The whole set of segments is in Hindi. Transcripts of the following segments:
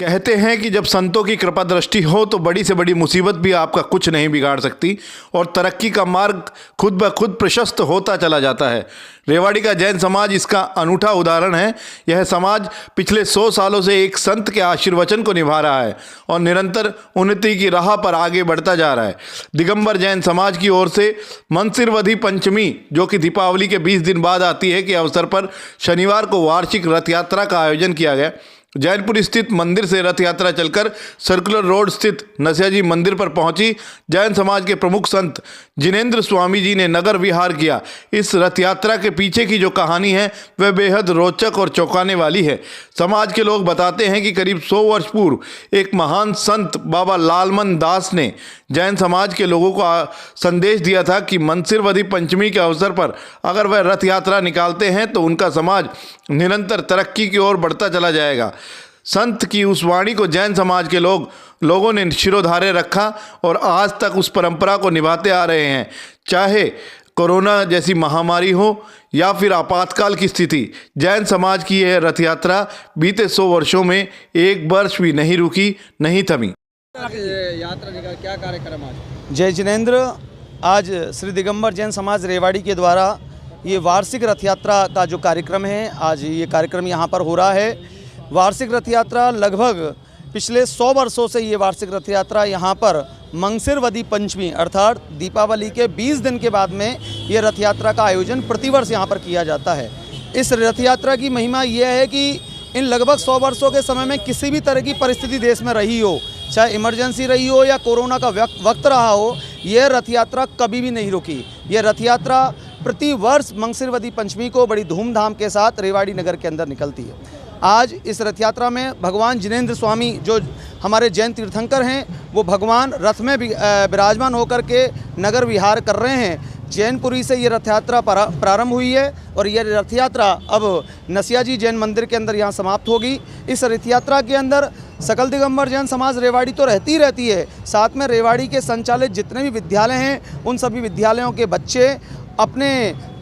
कहते हैं कि जब संतों की कृपा दृष्टि हो तो बड़ी से बड़ी मुसीबत भी आपका कुछ नहीं बिगाड़ सकती और तरक्की का मार्ग खुद ब खुद प्रशस्त होता चला जाता है। रेवाड़ी का जैन समाज इसका अनूठा उदाहरण है। यह समाज पिछले 100 सालों से एक संत के आशीर्वचन को निभा रहा है और निरंतर उन्नति की राह पर आगे बढ़ता जा रहा है। दिगंबर जैन समाज की ओर से मंसिरवधी पंचमी, जो कि दीपावली के 20 दिन बाद आती है, के अवसर पर शनिवार को वार्षिक रथ यात्रा का आयोजन किया गया। जैनपुर स्थित मंदिर से रथ यात्रा चलकर सर्कुलर रोड स्थित नसियाजी मंदिर पर पहुंची। जैन समाज के प्रमुख संत जिनेंद्र स्वामी जी ने नगर विहार किया। इस रथ यात्रा के पीछे की जो कहानी है वह बेहद रोचक और चौंकाने वाली है। समाज के लोग बताते हैं कि करीब 100 वर्ष पूर्व एक महान संत बाबा लालमन दास ने जैन समाज के लोगों को संदेश दिया था कि मंसिरवधी पंचमी के अवसर पर अगर वह रथ यात्रा निकालते हैं तो उनका समाज निरंतर तरक्की की ओर बढ़ता चला जाएगा। संत की उस वाणी को जैन समाज के लोगों ने शिरोधार्य रखा और आज तक उस परंपरा को निभाते आ रहे हैं। चाहे कोरोना जैसी महामारी हो या फिर आपातकाल की स्थिति, जैन समाज की यह रथ यात्रा बीते 100 वर्षों में एक वर्ष भी नहीं रुकी, नहीं थमी। यात्रा निकाल क्या कार्यक्रम आज? जय जिनेंद्र। आज श्री दिगंबर जैन समाज रेवाड़ी के द्वारा ये वार्षिक रथ यात्रा का जो कार्यक्रम है, आज ये कार्यक्रम यहाँ पर हो रहा है। वार्षिक रथ यात्रा लगभग पिछले 100 वर्षों से ये वार्षिक रथ यात्रा यहाँ पर मंसिरवधी पंचमी अर्थात दीपावली के 20 दिन के बाद में ये रथ यात्रा का आयोजन प्रतिवर्ष यहाँ पर किया जाता है। इस रथ यात्रा की महिमा यह है कि इन लगभग 100 वर्षों के समय में किसी भी तरह की परिस्थिति देश में रही हो, चाहे इमरजेंसी रही हो या कोरोना का वक्त रहा हो, यह रथ यात्रा कभी भी नहीं रुकी। यह रथ यात्रा प्रति वर्ष मंसिरवधी पंचमी को बड़ी धूमधाम के साथ रेवाड़ी नगर के अंदर निकलती है। आज इस रथ यात्रा में भगवान जिनेंद्र स्वामी, जो हमारे जैन तीर्थंकर हैं, वो भगवान रथ में विराजमान होकर के नगर विहार कर रहे हैं। जैनपुरी से ये रथ यात्रा प्रारंभ हुई है और ये रथ यात्रा अब नसियाजी जैन मंदिर के अंदर यहाँ समाप्त होगी। इस रथ यात्रा के अंदर सकल दिगंबर जैन समाज रेवाड़ी तो रहती है, साथ में रेवाड़ी के संचालित जितने भी विद्यालय हैं उन सभी विद्यालयों के बच्चे अपने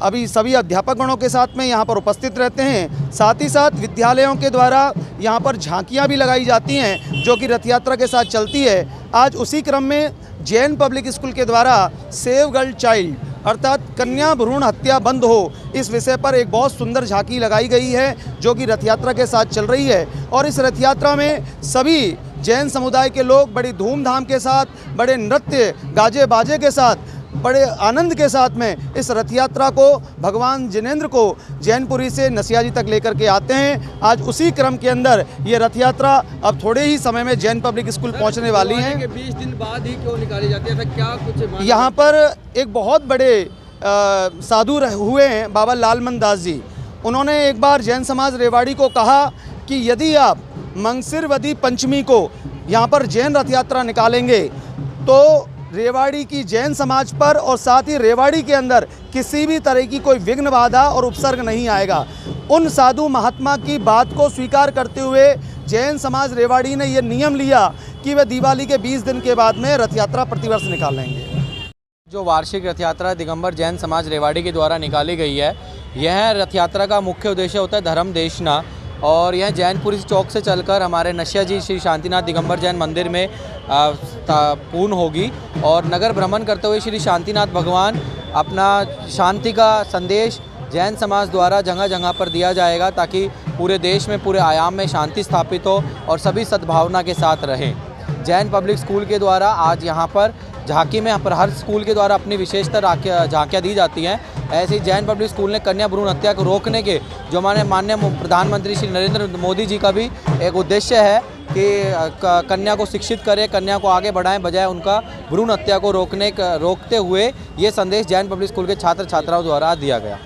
अभी सभी अध्यापकगणों के साथ में यहाँ पर उपस्थित रहते हैं। साथ ही साथ विद्यालयों के द्वारा यहाँ पर झांकियाँ भी लगाई जाती हैं जो कि रथ यात्रा के साथ चलती है। आज उसी क्रम में जैन पब्लिक स्कूल के द्वारा सेव गर्ल चाइल्ड अर्थात कन्या भ्रूण हत्या बंद हो, इस विषय पर एक बहुत सुंदर झांकी लगाई गई है जो कि रथ यात्रा के साथ चल रही है। और इस रथ यात्रा में सभी जैन समुदाय के लोग बड़ी धूमधाम के साथ, बड़े नृत्य गाजे बाजे के साथ, बड़े आनंद के साथ में इस रथ यात्रा को भगवान जिनेंद्र को जैनपुरी से नसियाजी तक लेकर के आते हैं। आज उसी क्रम के अंदर ये रथ यात्रा अब थोड़े ही समय में जैन पब्लिक स्कूल पहुंचने वाली है। 20 दिन बाद ही क्यों निकाली जाती है, क्या कुछ? यहाँ पर एक बहुत बड़े साधु हुए हैं बाबा लालमन दास जी। उन्होंने एक बार जैन समाज रेवाड़ी को कहा कि यदि आप मंसिरवधी पंचमी को यहाँ पर जैन रथ यात्रा निकालेंगे तो रेवाड़ी की जैन समाज पर और साथ ही रेवाड़ी के अंदर किसी भी तरह की कोई विघ्न बाधा और उपसर्ग नहीं आएगा। उन साधु महात्मा की बात को स्वीकार करते हुए जैन समाज रेवाड़ी ने यह नियम लिया कि वे दिवाली के 20 दिन के बाद में रथ यात्रा प्रतिवर्ष निकाल लेंगे। जो वार्षिक रथ यात्रा दिगंबर जैन समाज रेवाड़ी के द्वारा निकाली गई है, यह रथ यात्रा का मुख्य उद्देश्य होता है धर्म देशना, और यह जैनपुरी चौक से चलकर हमारे नसियाजी श्री शांतिनाथ दिगंबर जैन मंदिर में पूर्ण होगी और नगर भ्रमण करते हुए श्री शांतिनाथ भगवान अपना शांति का संदेश जैन समाज द्वारा जगह जगह पर दिया जाएगा ताकि पूरे देश में, पूरे आयाम में शांति स्थापित हो और सभी सद्भावना के साथ रहें। जैन पब्लिक स्कूल के द्वारा आज यहाँ पर झांकी में हर स्कूल के द्वारा अपनी विशेषता झांकियाँ दी जाती हैं। ऐसे ही जैन पब्लिक स्कूल ने कन्या भ्रूण हत्या को रोकने के, जो हमारे माननीय प्रधानमंत्री श्री नरेंद्र मोदी जी का भी एक उद्देश्य है कि कन्या को शिक्षित करें, कन्या को आगे बढ़ाएं, बजाय उनका भ्रूण हत्या को रोकते हुए ये संदेश जैन पब्लिक स्कूल के छात्र छात्राओं द्वारा दिया गया।